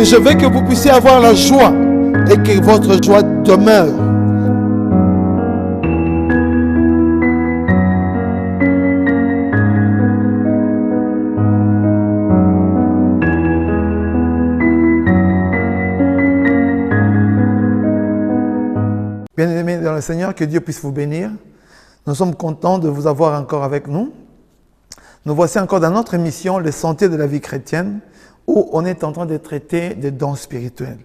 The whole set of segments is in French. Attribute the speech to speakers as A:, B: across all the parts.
A: Et je veux que vous puissiez avoir la joie et que votre joie demeure. Bien-aimés dans le Seigneur, que Dieu puisse vous bénir. Nous sommes contents de vous avoir encore avec nous. Nous voici encore dans notre émission, Les Sentiers de la vie chrétienne, où on est en train de traiter des dons spirituels.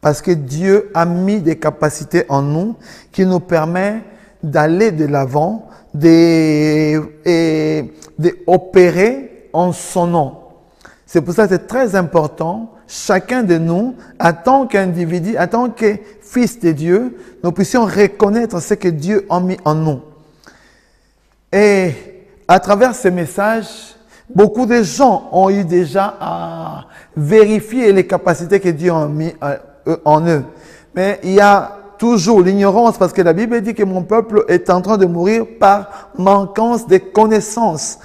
A: Parce que Dieu a mis des capacités en nous qui nous permettent d'aller de l'avant, d'opérer en son nom. C'est pour ça que c'est très important, chacun de nous, en tant qu'individu, en tant que fils de Dieu, nous puissions reconnaître ce que Dieu a mis en nous. Et à travers ces messages, beaucoup de gens ont eu déjà à vérifier les capacités que Dieu a mis en eux. Mais il y a toujours l'ignorance parce que la Bible dit que mon peuple est en train de mourir par manquance de connaissances.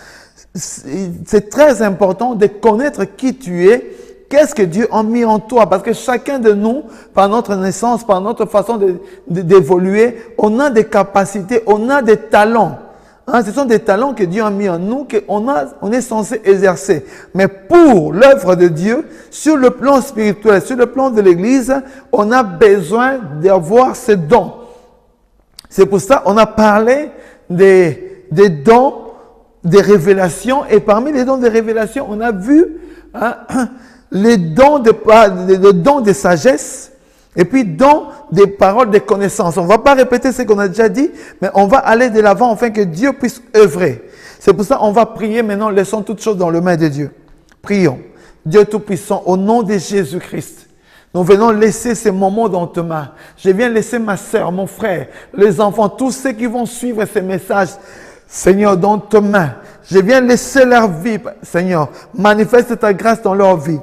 A: C'est très important de connaître qui tu es, qu'est-ce que Dieu a mis en toi. Parce que chacun de nous, par notre naissance, par notre façon d'évoluer, on a des capacités, on a des talents. Ce sont des talents que Dieu a mis en nous, qu'on est censé exercer. Mais pour l'œuvre de Dieu, sur le plan spirituel, sur le plan de l'Église, on a besoin d'avoir ces dons. C'est pour ça qu'on a parlé des dons, des révélations. Et parmi les dons de révélation, on a vu les dons de sagesse. Et puis, dons des paroles de connaissance. On ne va pas répéter ce qu'on a déjà dit, mais on va aller de l'avant afin que Dieu puisse œuvrer. C'est pour ça qu'on va prier maintenant, laissons toutes choses dans les mains de Dieu. Prions. Dieu Tout-Puissant, au nom de Jésus-Christ, nous venons laisser ces moments dans tes mains. Je viens laisser ma sœur, mon frère, les enfants, tous ceux qui vont suivre ces messages, Seigneur, dans tes mains. Je viens laisser leur vie, Seigneur. Manifeste ta grâce dans leur vie.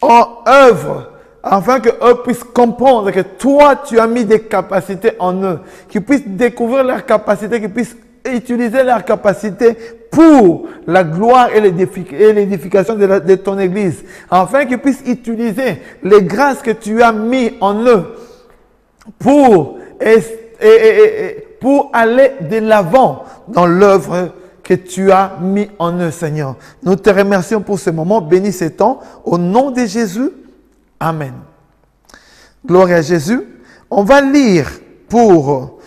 A: En œuvre, afin qu'eux puissent comprendre que toi, tu as mis des capacités en eux, qu'ils puissent découvrir leurs capacités, qu'ils puissent utiliser leurs capacités pour la gloire et l'édification de ton Église, afin qu'ils puissent utiliser les grâces que tu as mis en eux pour aller de l'avant dans l'œuvre que tu as mis en eux, Seigneur. Nous te remercions pour ce moment. Bénis ces temps. Au nom de Jésus, amen. Gloire à Jésus. On va lire pour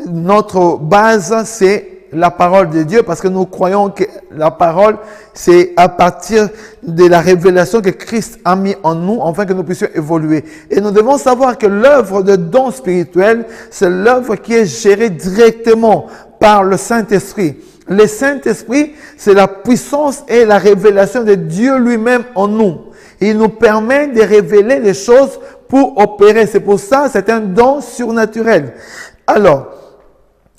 A: notre base, c'est la parole de Dieu, parce que nous croyons que la parole, c'est à partir de la révélation que Christ a mis en nous, afin que nous puissions évoluer. Et nous devons savoir que l'œuvre de don spirituel, c'est l'œuvre qui est gérée directement par le Saint-Esprit. Le Saint-Esprit, c'est la puissance et la révélation de Dieu lui-même en nous. Il nous permet de révéler les choses pour opérer. C'est pour ça, c'est un don surnaturel. Alors,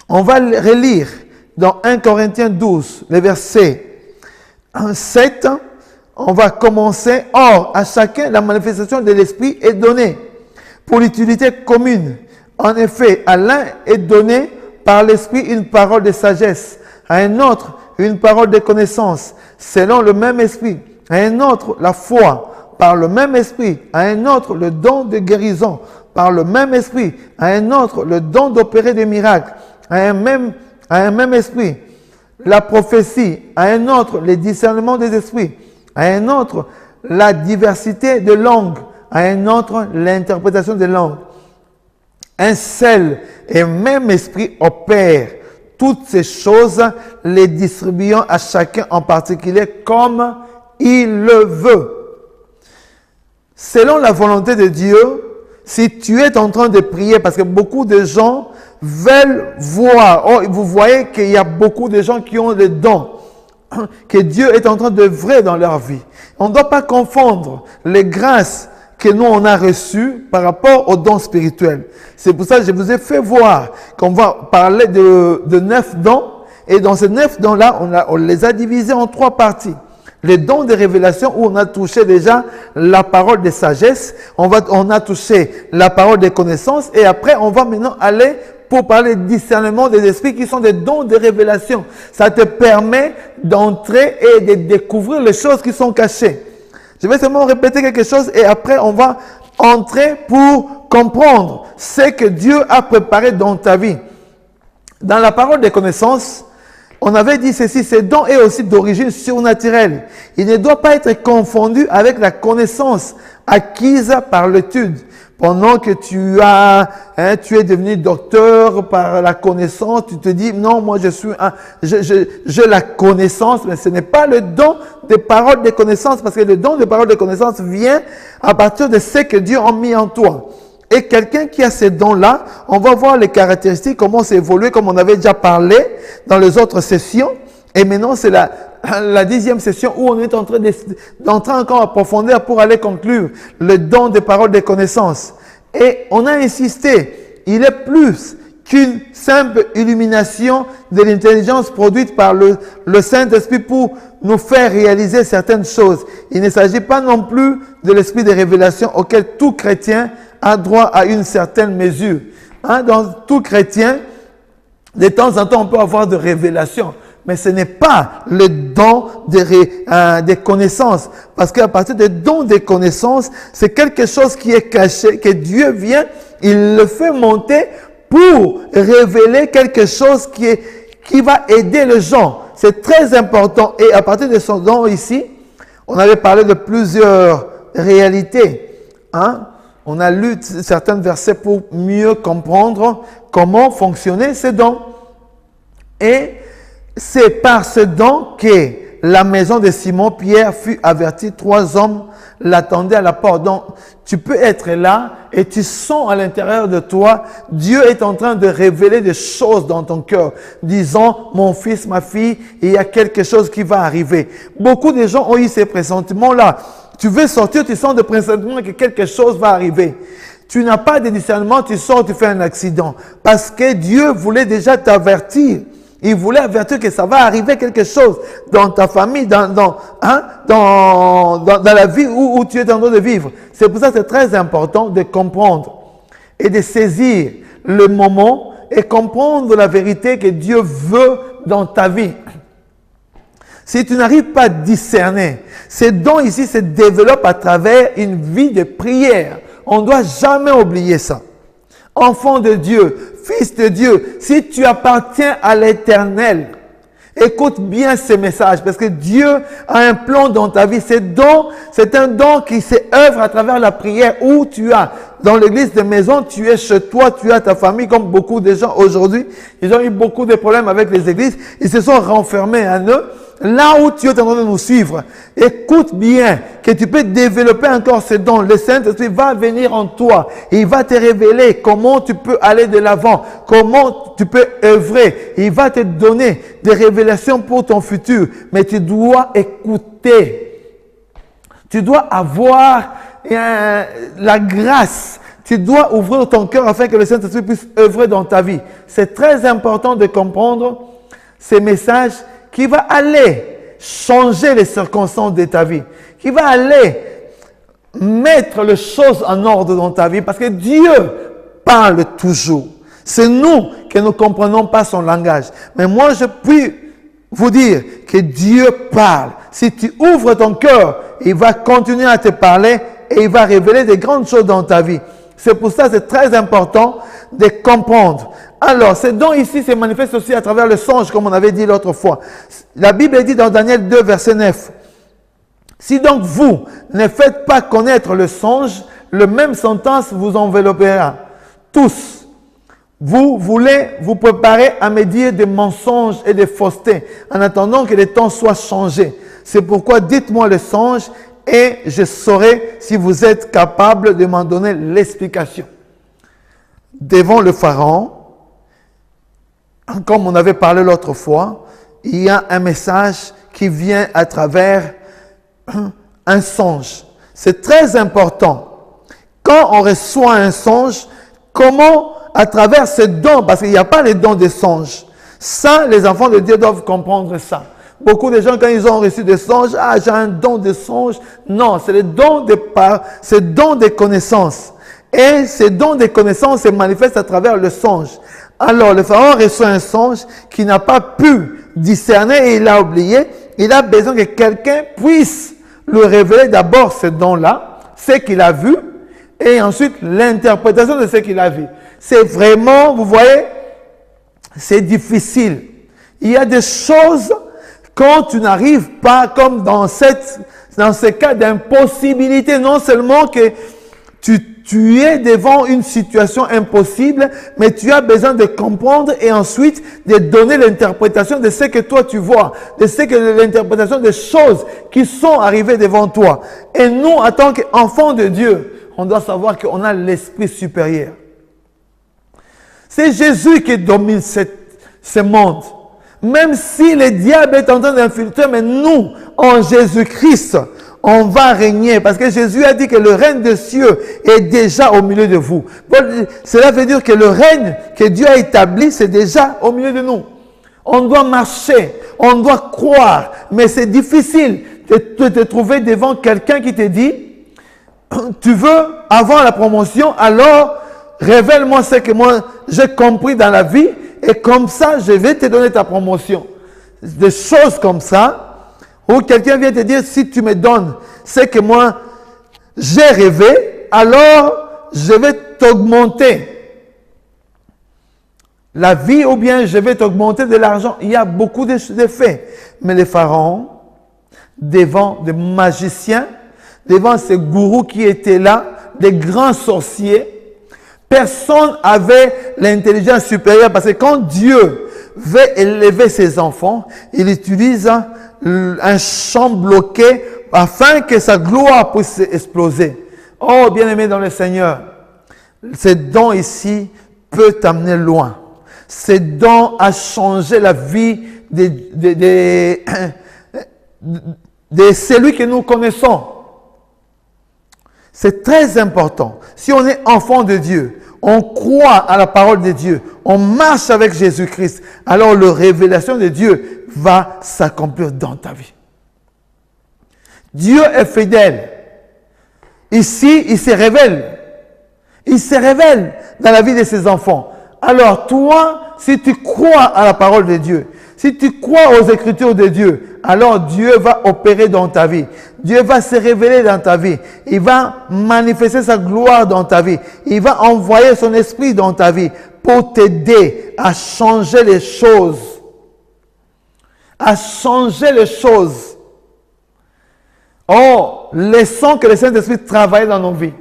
A: on va relire dans 1 Corinthiens 12, le verset 7. On va commencer. Or, à chacun, la manifestation de l'Esprit est donnée pour l'utilité commune. En effet, à l'un est donné par l'Esprit une parole de sagesse, à un autre une parole de connaissance, selon le même Esprit, à un autre la foi, par le même Esprit, à un autre le don de guérison, par le même Esprit, à un autre le don d'opérer des miracles, à un même Esprit, la prophétie, à un autre le discernement des esprits, à un autre la diversité de langues, à un autre l'interprétation des langues. Un seul et même Esprit opère toutes ces choses, les distribuant à chacun en particulier comme il le veut. Selon la volonté de Dieu, si tu es en train de prier, parce que beaucoup de gens veulent voir, vous voyez qu'il y a beaucoup de gens qui ont des dons, que Dieu est en train d'œuvrer dans leur vie. On ne doit pas confondre les grâces que nous on a reçues par rapport aux dons spirituels. C'est pour ça que je vous ai fait voir qu'on va parler de 9 dons, et dans ces 9 dons-là, on les a divisés en 3 parties. Les dons de révélation où on a touché déjà la parole de sagesse, on a touché la parole de connaissance, et après on va maintenant aller pour parler de discernement des esprits qui sont des dons de révélation. Ça te permet d'entrer et de découvrir les choses qui sont cachées. Je vais seulement répéter quelque chose et après on va entrer pour comprendre ce que Dieu a préparé dans ta vie. Dans la parole des connaissances, on avait dit ceci, ce don est aussi d'origine surnaturelle. Il ne doit pas être confondu avec la connaissance acquise par l'étude. Pendant que tu es devenu docteur par la connaissance, tu te dis, non, moi j'ai la connaissance, mais ce n'est pas le don des paroles de connaissance, parce que le don des paroles de connaissance vient à partir de ce que Dieu a mis en toi. Et quelqu'un qui a ces dons-là, on va voir les caractéristiques, comment c'est évolué, comme on avait déjà parlé dans les autres sessions. Et maintenant, c'est la 10e session où on est en train d'entrer encore à profondeur pour aller conclure le don des paroles de connaissance. Et on a insisté, il est plus qu'une simple illumination de l'intelligence produite par le Saint-Esprit pour nous faire réaliser certaines choses. Il ne s'agit pas non plus de l'esprit de révélation auquel tout chrétien a droit à une certaine mesure. Dans tout chrétien, de temps en temps, on peut avoir de révélations. Mais ce n'est pas le don des connaissances. Parce qu'à partir des dons des connaissances, c'est quelque chose qui est caché, que Dieu vient, il le fait monter pour révéler quelque chose qui va aider les gens. C'est très important. Et à partir de son don ici, on avait parlé de plusieurs réalités. On a lu certains versets pour mieux comprendre comment fonctionnaient ces dons. Et c'est par ce don que la maison de Simon-Pierre fut avertie. 3 hommes l'attendaient à la porte. Donc, tu peux être là et tu sens à l'intérieur de toi, Dieu est en train de révéler des choses dans ton cœur, disant, mon fils, ma fille, il y a quelque chose qui va arriver. Beaucoup de gens ont eu ces pressentiments-là. Tu veux sortir, tu sens de pressentiment que quelque chose va arriver. Tu n'as pas de discernement, tu sors, tu fais un accident. Parce que Dieu voulait déjà t'avertir. Il voulait avertir que ça va arriver quelque chose dans ta famille, dans la vie où tu es en train de vivre. C'est pour ça que c'est très important de comprendre et de saisir le moment et comprendre la vérité que Dieu veut dans ta vie. Si tu n'arrives pas à discerner, ces dons ici se développent à travers une vie de prière. On ne doit jamais oublier ça. Enfant de Dieu, fils de Dieu, si tu appartiens à l'Éternel, écoute bien ce message parce que Dieu a un plan dans ta vie. C'est un don qui s'œuvre à travers la prière où tu as, dans l'église de maison, tu es chez toi, tu as ta famille, comme beaucoup de gens aujourd'hui. Ils ont eu beaucoup de problèmes avec les églises. Ils se sont renfermés en eux. Là où tu es en train de nous suivre, écoute bien que tu peux développer encore ce don. Le Saint-Esprit va venir en toi. Il va te révéler comment tu peux aller de l'avant, comment tu peux œuvrer. Il va te donner des révélations pour ton futur. Mais tu dois écouter. Tu dois avoir la grâce. Tu dois ouvrir ton cœur afin que le Saint-Esprit puisse œuvrer dans ta vie. C'est très important de comprendre ces messages qui va aller changer les circonstances de ta vie, qui va aller mettre les choses en ordre dans ta vie, parce que Dieu parle toujours. C'est nous qui ne comprenons pas son langage. Mais moi, je puis vous dire que Dieu parle. Si tu ouvres ton cœur, il va continuer à te parler et il va révéler des grandes choses dans ta vie. C'est pour ça que c'est très important de comprendre. Alors, ce don ici se manifeste aussi à travers le songe, comme on avait dit l'autre fois. La Bible dit dans Daniel 2, verset 9, « Si donc vous ne faites pas connaître le songe, le même sentence vous enveloppera. Tous, vous voulez vous préparer à me dire des mensonges et des faussetés, en attendant que les temps soient changés. C'est pourquoi dites-moi le songe, et je saurai si vous êtes capable de m'en donner l'explication. » Devant le Pharaon, comme on avait parlé l'autre fois, il y a un message qui vient à travers un songe. C'est très important. Quand on reçoit un songe, comment à travers ce don, parce qu'il n'y a pas les dons des songes. Ça, les enfants de Dieu doivent comprendre ça. Beaucoup de gens, quand ils ont reçu des songes, j'ai un don de songe. Non, c'est le don c'est don des connaissances. Et ces dons des connaissances se manifestent à travers le songe. Alors, le Pharaon reçoit un songe qui n'a pas pu discerner et il l'a oublié. Il a besoin que quelqu'un puisse lui révéler d'abord ce don-là, ce qu'il a vu, et ensuite l'interprétation de ce qu'il a vu. C'est vraiment, vous voyez, c'est difficile. Il y a des choses, quand tu n'arrives pas, comme dans ce cas d'impossibilité, non seulement que tu es devant une situation impossible, mais tu as besoin de comprendre et ensuite de donner l'interprétation de ce que toi tu vois, de ce que l'interprétation des choses qui sont arrivées devant toi. Et nous, en tant qu'enfants de Dieu, on doit savoir qu'on a l'esprit supérieur. C'est Jésus qui domine ce monde. Même si le diable est en train d'infiltrer, mais nous, en Jésus-Christ, on va régner. Parce que Jésus a dit que le règne des cieux est déjà au milieu de vous. Cela veut dire que le règne que Dieu a établi, c'est déjà au milieu de nous. On doit marcher, on doit croire. Mais c'est difficile de te trouver devant quelqu'un qui te dit, tu veux avoir la promotion, alors révèle-moi ce que moi j'ai compris dans la vie et comme ça, je vais te donner ta promotion. Des choses comme ça, où quelqu'un vient te dire, si tu me donnes ce que moi j'ai rêvé, alors je vais t'augmenter la vie ou bien je vais t'augmenter de l'argent. Il y a beaucoup d'effets. Mais les pharaons, devant des magiciens, devant ces gourous qui étaient là, des grands sorciers, personne n'avait l'intelligence supérieure parce que quand Dieu veut élever ses enfants, il utilise un champ bloqué afin que sa gloire puisse exploser. Oh, bien-aimé dans le Seigneur, ce don ici peut t'amener loin. Ce don a changé la vie de celui que nous connaissons. C'est très important. Si on est enfant de Dieu, on croit à la parole de Dieu, on marche avec Jésus-Christ, alors la révélation de Dieu va s'accomplir dans ta vie. Dieu est fidèle. Ici, il se révèle. Il se révèle dans la vie de ses enfants. Alors toi, si tu crois à la parole de Dieu, si tu crois aux Écritures de Dieu, alors Dieu va opérer dans ta vie. Dieu va se révéler dans ta vie. Il va manifester sa gloire dans ta vie. Il va envoyer son esprit dans ta vie pour t'aider à changer les choses. À changer les choses. Oh, laissons que le Saint-Esprit travaille dans nos vies.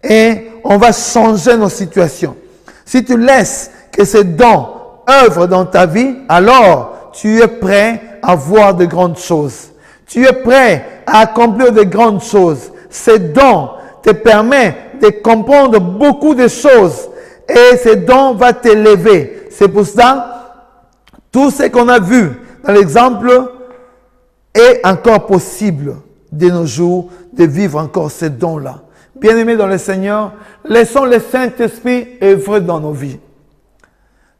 A: Et on va changer nos situations. Si tu laisses que ces dons œuvrent dans ta vie, alors tu es prêt à voir de grandes choses. Tu es prêt à accomplir de grandes choses. Ces dons te permettent de comprendre beaucoup de choses. Et ces dons vont t'élever. C'est pour ça, tout ce qu'on a vu dans l'exemple est encore possible de nos jours de vivre encore ces dons-là. Bien-aimés dans le Seigneur, laissons le Saint-Esprit œuvrer dans nos vies.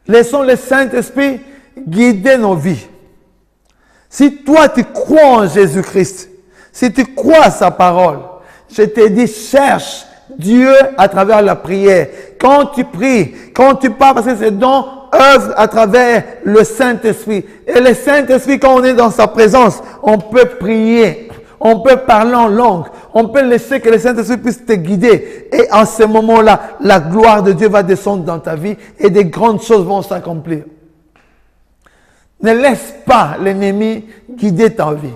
A: Laissons le Saint-Esprit guider nos vies. Si toi tu crois en Jésus-Christ, si tu crois à sa parole, je te dis, cherche Dieu à travers la prière. Quand tu pries, quand tu parles, parce que ces dons œuvrent à travers le Saint-Esprit. Et le Saint-Esprit, quand on est dans sa présence, on peut prier. On peut parler en langue. On peut laisser que le Saint-Esprit puisse te guider. Et en ce moment-là, la gloire de Dieu va descendre dans ta vie et des grandes choses vont s'accomplir. Ne laisse pas l'ennemi guider ta vie.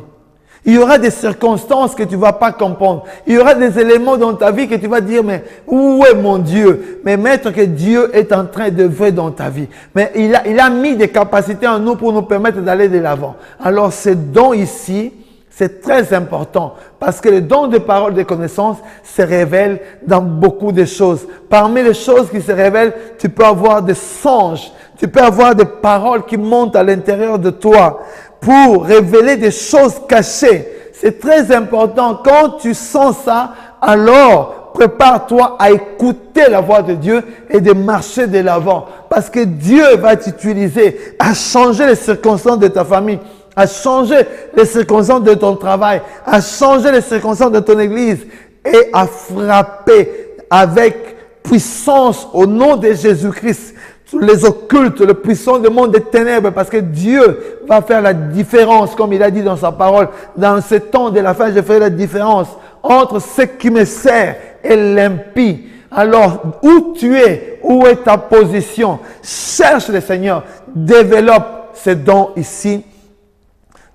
A: Il y aura des circonstances que tu ne vas pas comprendre. Il y aura des éléments dans ta vie que tu vas dire, mais où est mon Dieu? Mais maître, que Dieu est en train d'œuvrer dans ta vie. Mais il a mis des capacités en nous pour nous permettre d'aller de l'avant. Alors, ce don ici, c'est très important parce que le don de parole de connaissance se révèle dans beaucoup de choses. Parmi les choses qui se révèlent, tu peux avoir des songes, tu peux avoir des paroles qui montent à l'intérieur de toi pour révéler des choses cachées. C'est très important. Quand tu sens ça, alors prépare-toi à écouter la voix de Dieu et de marcher de l'avant. Parce que Dieu va t'utiliser à changer les circonstances de ta famille, à changer les circonstances de ton travail, à changer les circonstances de ton église et à frapper avec puissance au nom de Jésus-Christ les occultes, le puissant du monde des ténèbres, parce que Dieu va faire la différence, comme il a dit dans sa parole. Dans ce temps de la fin, je ferai la différence entre ce qui me sert et l'impie. Alors, où tu es, où est ta position? Cherche le Seigneur, développe ces dons ici,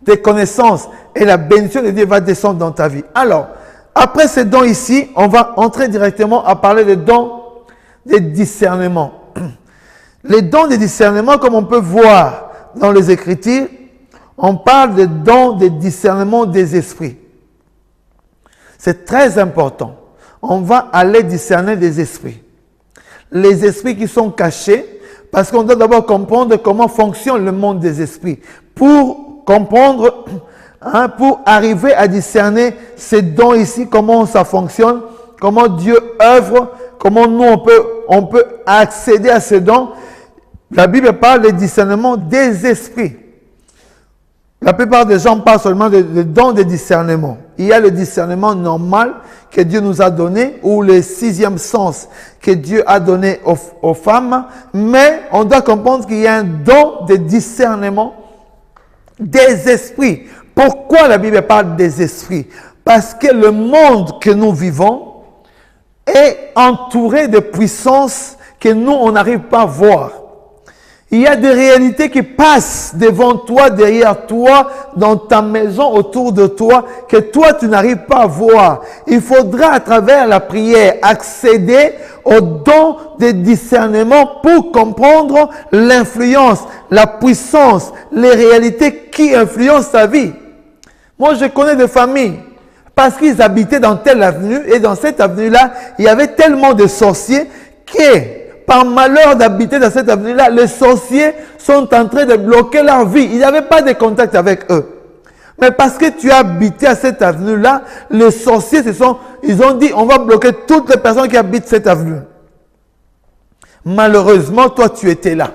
A: des connaissances, et la bénédiction de Dieu va descendre dans ta vie. Alors, après ces dons ici, on va entrer directement à parler des dons de discernement. Les dons de discernement, comme on peut voir dans les Écritures, on parle des dons de discernement des esprits. C'est très important. On va aller discerner des esprits. Les esprits qui sont cachés, parce qu'on doit d'abord comprendre comment fonctionne le monde des esprits. Pour comprendre, pour arriver à discerner ces dons ici, comment ça fonctionne, comment Dieu œuvre, comment nous on peut accéder à ces dons. La Bible parle du discernement des esprits. La plupart des gens parlent seulement de dons de discernement. Il y a le discernement normal que Dieu nous a donné, ou le 6e sens que Dieu a donné aux femmes, mais on doit comprendre qu'il y a un don de discernement des esprits. Pourquoi la Bible parle des esprits? Parce que le monde que nous vivons est entouré de puissances que nous, on n'arrive pas à voir. Il y a des réalités qui passent devant toi, derrière toi, dans ta maison, autour de toi, que toi, tu n'arrives pas à voir. Il faudra, à travers la prière, accéder au don de discernement pour comprendre l'influence, la puissance, les réalités qui influencent ta vie. Moi, je connais des familles, parce qu'ils habitaient dans telle avenue, et dans cette avenue-là, il y avait tellement de sorciers que, par malheur d'habiter dans cette avenue-là, les sorciers sont en train de bloquer leur vie. Ils n'avaient pas de contact avec eux. Mais parce que tu as habité à cette avenue-là, les sorciers ils ont dit, on va bloquer toutes les personnes qui habitent cette avenue. Malheureusement, toi, tu étais là.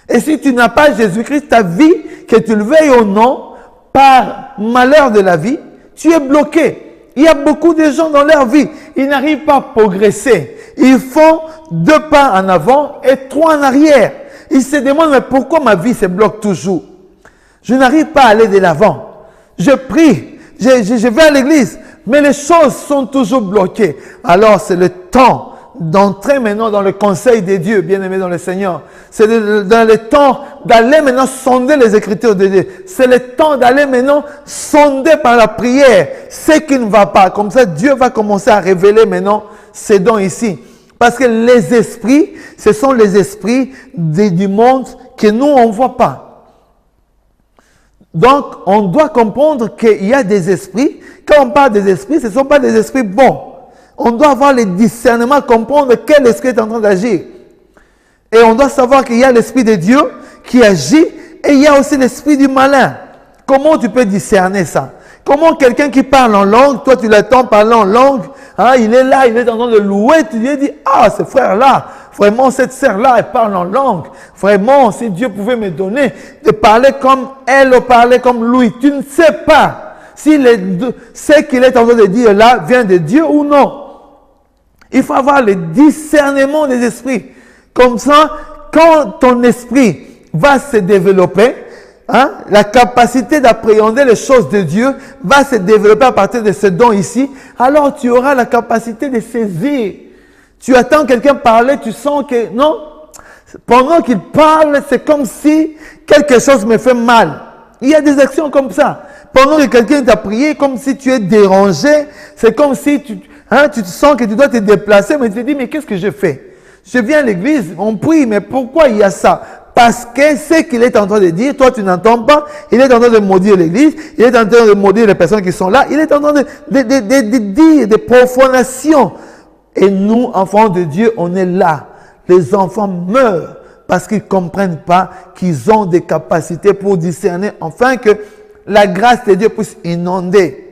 A: Et si tu n'as pas Jésus-Christ, ta vie, que tu le veuilles ou non, par malheur de la vie, tu es bloqué. Il y a beaucoup de gens dans leur vie, ils n'arrivent pas à progresser. Ils font 2 pas en avant et 3 en arrière. Ils se demandent, mais pourquoi ma vie se bloque toujours? Je n'arrive pas à aller de l'avant. Je prie, je vais à l'église, mais les choses sont toujours bloquées. Alors c'est le temps d'entrer maintenant dans le conseil de Dieu, bien-aimé dans le Seigneur. C'est dans le temps d'aller maintenant sonder les Écritures de Dieu. C'est le temps d'aller maintenant sonder par la prière ce qui ne va pas. Comme ça, Dieu va commencer à révéler maintenant ces dons ici. Parce que les esprits, ce sont les esprits du monde que nous, on ne voit pas. Donc, on doit comprendre qu'il y a des esprits. Quand on parle des esprits, ce ne sont pas des esprits bons. On doit avoir le discernement, comprendre quel esprit est en train d'agir. Et on doit savoir qu'il y a l'esprit de Dieu qui agit et il y a aussi l'esprit du malin. Comment tu peux discerner ça? Comment quelqu'un qui parle en langue, toi tu l'attends parler en langue, il est là, il est en train de louer, tu lui dis, ce frère-là, vraiment cette sœur-là, elle parle en langue. Vraiment, si Dieu pouvait me donner de parler comme elle ou parler comme lui, tu ne sais pas si ce qu'il est en train de dire là vient de Dieu ou non. Il faut avoir le discernement des esprits. Comme ça, quand ton esprit va se développer, la capacité d'appréhender les choses de Dieu va se développer à partir de ce don ici, alors tu auras la capacité de saisir. Tu attends quelqu'un parler, tu sens que non, pendant qu'il parle, c'est comme si quelque chose me fait mal. Il y a des actions comme ça. Pendant que quelqu'un t'a prié, comme si tu es dérangé, c'est comme si tu te sens que tu dois te déplacer, mais tu te dis, mais qu'est-ce que je fais? Je viens à l'église, on prie, mais pourquoi il y a ça? Parce que ce qu'il est en train de dire, toi tu n'entends pas, il est en train de maudire l'église, il est en train de maudire les personnes qui sont là, il est en train de dire des profanations. Et nous, enfants de Dieu, on est là. Les enfants meurent parce qu'ils ne comprennent pas qu'ils ont des capacités pour discerner, afin que la grâce de Dieu puisse inonder.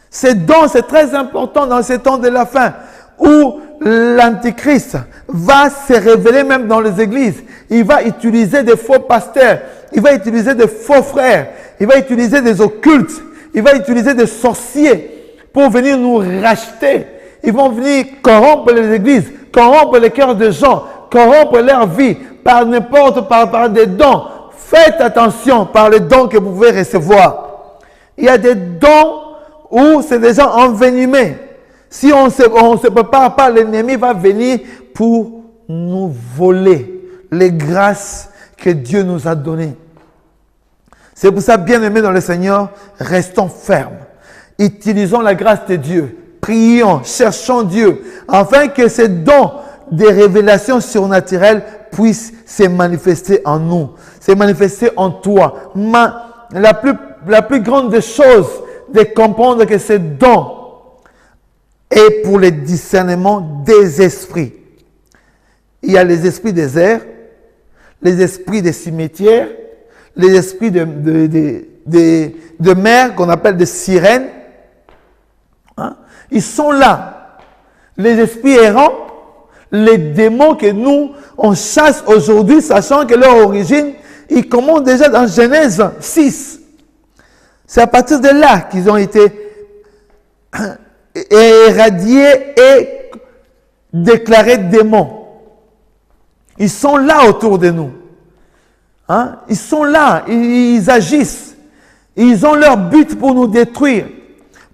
A: Ces dons, c'est très important dans ces temps de la fin, où l'Antichrist va se révéler même dans les églises. Il va utiliser des faux pasteurs, il va utiliser des faux frères, il va utiliser des occultes, il va utiliser des sorciers pour venir nous racheter. Ils vont venir corrompre les églises corrompre les cœurs des gens, corrompre leur vie par par des dons. Faites attention par les dons que vous pouvez recevoir. Il y a des dons où c'est des gens envenimés. Si on ne se prépare pas, l'ennemi va venir pour nous voler les grâces que Dieu nous a données. C'est pour ça, bien-aimés dans le Seigneur, restons fermes. Utilisons la grâce de Dieu. Prions, cherchons Dieu, afin que ces dons des révélations surnaturelles puissent se manifester en nous, se manifester en toi. La plus grande des choses, de comprendre que ces dons est pour le discernement des esprits. Il y a les esprits des airs, les esprits des cimetières, les esprits de mer qu'on appelle des sirènes. Hein? Ils sont là. Les esprits errants, les démons que nous, on chasse aujourd'hui, sachant que leur origine, ils commencent déjà dans Genèse 6. C'est à partir de là qu'ils ont été éradiés et déclarés démons. Ils sont là autour de nous. Hein? Ils sont là, ils agissent. Ils ont leur but pour nous détruire.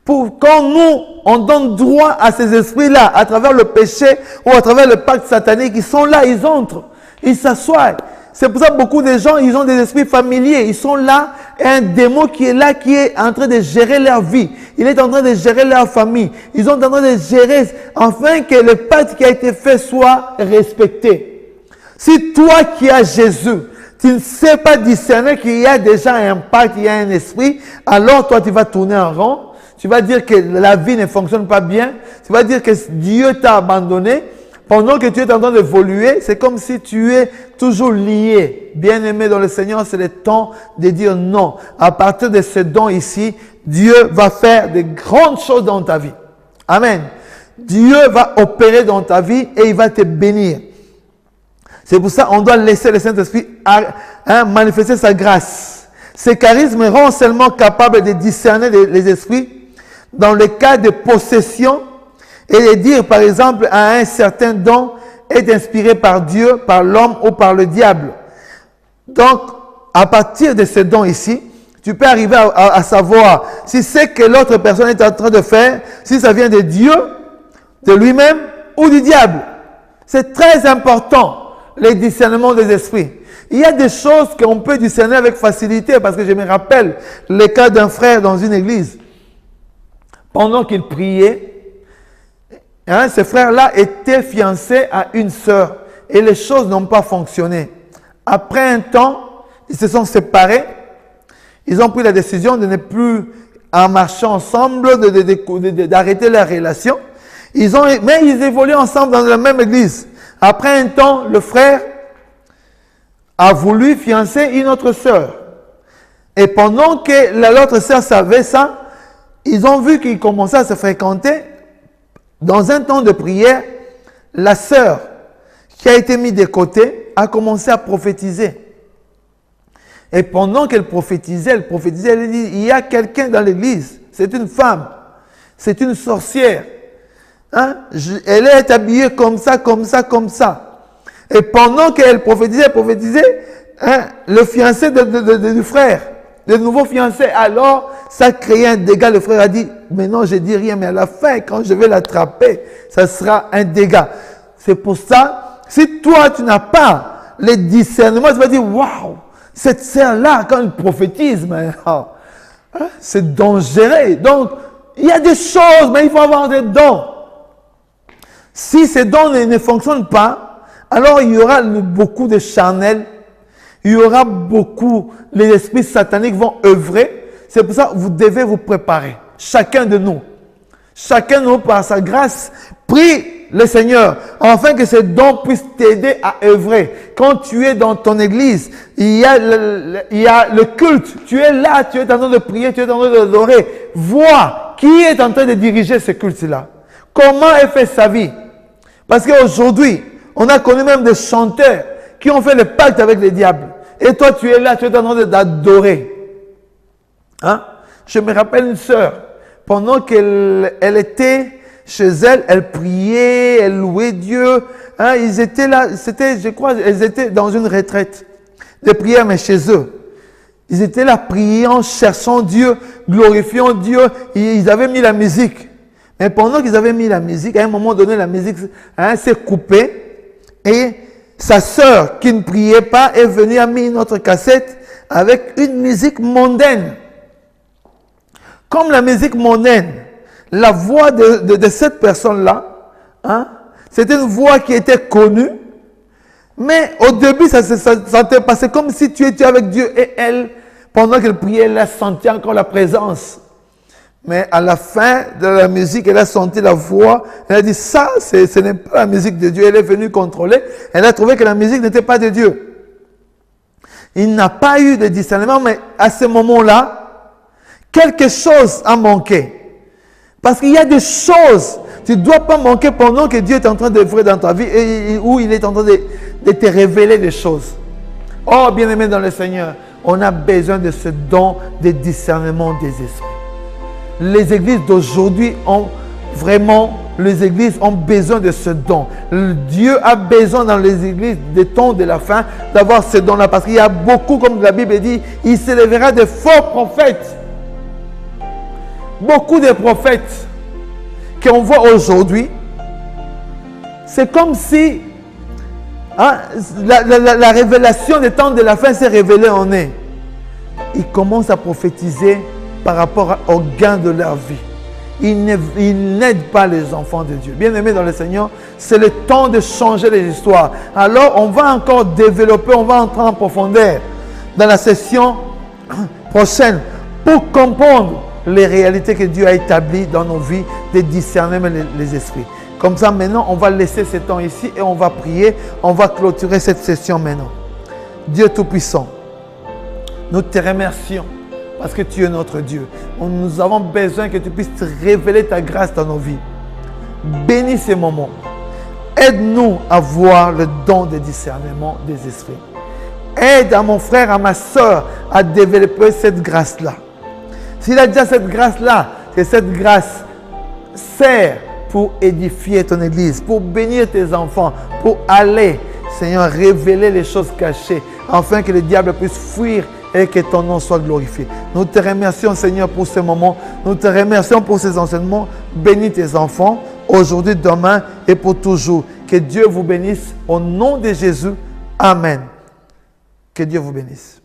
A: Quand nous, on donne droit à ces esprits-là, à travers le péché ou à travers le pacte satanique, ils sont là, ils entrent, ils s'assoient. C'est pour ça que beaucoup de gens, ils ont des esprits familiers. Ils sont là, et un démon qui est là, qui est en train de gérer leur vie. Il est en train de gérer leur famille. Ils sont en train de gérer, afin que le pacte qui a été fait soit respecté. Si toi qui as Jésus, tu ne sais pas discerner qu'il y a déjà un pacte, il y a un esprit, alors toi tu vas tourner en rond. Tu vas dire que la vie ne fonctionne pas bien. Tu vas dire que Dieu t'a abandonné. Pendant que tu es en train d'évoluer, c'est comme si tu es toujours lié. Bien-aimé dans le Seigneur, c'est le temps de dire non. À partir de ce don ici, Dieu va faire de grandes choses dans ta vie. Amen. Dieu va opérer dans ta vie et il va te bénir. C'est pour ça qu'on doit laisser le Saint-Esprit manifester sa grâce. Ces charismes rendent seulement capables de discerner les esprits dans le cas de possession et de dire, par exemple, à un certain don est inspiré par Dieu, par l'homme ou par le diable. Donc, à partir de ce don ici, tu peux arriver à savoir si c'est que l'autre personne est en train de faire, si ça vient de Dieu, de lui-même ou du diable. C'est très important, le discernement des esprits. Il y a des choses qu'on peut discerner avec facilité parce que je me rappelle le cas d'un frère dans une église. Pendant qu'il priait, ce frère-là était fiancé à une sœur et les choses n'ont pas fonctionné. Après un temps, ils se sont séparés. Ils ont pris la décision de ne plus en marcher ensemble, d'arrêter la relation. Mais ils évoluaient ensemble dans la même église. Après un temps, le frère a voulu fiancer une autre sœur. Et pendant que l'autre sœur savait ça, ils ont vu qu'ils commençaient à se fréquenter. Dans un temps de prière, la sœur qui a été mise de côté a commencé à prophétiser. Et pendant qu'elle prophétisait, elle dit, il y a quelqu'un dans l'église, c'est une femme, c'est une sorcière. Hein? Elle est habillée comme ça, comme ça, comme ça. Et pendant qu'elle prophétisait, le fiancé du frère, le nouveau fiancé, alors ça créait un dégât. Le frère a dit, mais non, je dis rien, mais à la fin, quand je vais l'attraper, ça sera un dégât. C'est pour ça, si toi, tu n'as pas le discernement, tu vas dire, waouh, cette sœur-là, quand elle prophétise, c'est dangereux. Donc, il y a des choses, mais il faut avoir des dons. Si ces dons ne fonctionnent pas, alors il y aura beaucoup de charnels, il y aura beaucoup, les esprits sataniques vont œuvrer. C'est pour ça que vous devez vous préparer. Chacun de nous, par sa grâce, prie le Seigneur, afin que ces dons puissent t'aider à œuvrer. Quand tu es dans ton église, il y a le culte. Tu es là, tu es en train de prier, tu es en train d'adorer. Vois qui est en train de diriger ce culte-là. Comment elle fait sa vie. Parce qu'aujourd'hui, on a connu même des chanteurs qui ont fait le pacte avec les diables. Et toi, tu es là, tu es en train d'adorer. Hein? Je me rappelle une sœur, pendant qu'elle était chez elles, elles priaient, elles louaient Dieu. Hein, ils étaient là, je crois, elles étaient dans une retraite de prière, mais chez eux. Ils étaient là priant, cherchant Dieu, glorifiant Dieu. Ils avaient mis la musique. Mais pendant qu'ils avaient mis la musique, à un moment donné, la musique s'est coupée. Et sa sœur, qui ne priait pas, est venue, a mis une autre cassette avec une musique mondaine. Comme la musique mondaine, la voix de cette personne-là, hein, c'était une voix qui était connue. Mais au début, ça te passait comme si tu étais avec Dieu et elle, pendant qu'elle priait, elle a senti encore la présence. Mais à la fin de la musique, elle a senti la voix. Elle a dit, ça, ce n'est pas la musique de Dieu. Elle est venue contrôler. Elle a trouvé que la musique n'était pas de Dieu. Il n'a pas eu de discernement, mais à ce moment-là, quelque chose a manqué. Parce qu'il y a des choses, tu ne dois pas manquer pendant que Dieu est en train d'œuvrer dans ta vie et où il est en train de te révéler des choses. Oh, bien-aimé dans le Seigneur, on a besoin de ce don de discernement des esprits. Les églises d'aujourd'hui ont vraiment, les églises ont besoin de ce don. Dieu a besoin dans les églises des temps de la fin d'avoir ce don-là. Parce qu'il y a beaucoup, comme la Bible dit, il s'élèvera de faux prophètes. Beaucoup de prophètes qu'on voit aujourd'hui, c'est comme si la révélation des temps de la fin s'est révélée en eux. Ils commencent à prophétiser par rapport au gain de leur vie. Ils n'aident pas les enfants de Dieu. Bien-aimés dans le Seigneur, c'est le temps de changer les histoires. Alors, on va encore développer, on va entrer en profondeur dans la session prochaine pour comprendre les réalités que Dieu a établies dans nos vies, de discerner les esprits. Comme ça, maintenant, on va laisser ce temps ici et on va prier. On va clôturer cette session maintenant. Dieu Tout-Puissant, nous te remercions parce que tu es notre Dieu. Nous avons besoin que tu puisses te révéler ta grâce dans nos vies. Bénis ces moments. Aide-nous à voir le don de discernement des esprits. Aide à mon frère, à ma soeur à développer cette grâce-là. S'il a déjà cette grâce-là, que cette grâce sert pour édifier ton église, pour bénir tes enfants, pour aller, Seigneur, révéler les choses cachées, afin que le diable puisse fuir et que ton nom soit glorifié. Nous te remercions, Seigneur, pour ce moment. Nous te remercions pour ces enseignements. Bénis tes enfants, aujourd'hui, demain et pour toujours. Que Dieu vous bénisse au nom de Jésus. Amen. Que Dieu vous bénisse.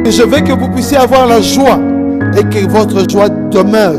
A: Je veux que vous puissiez avoir la joie et que votre joie demeure.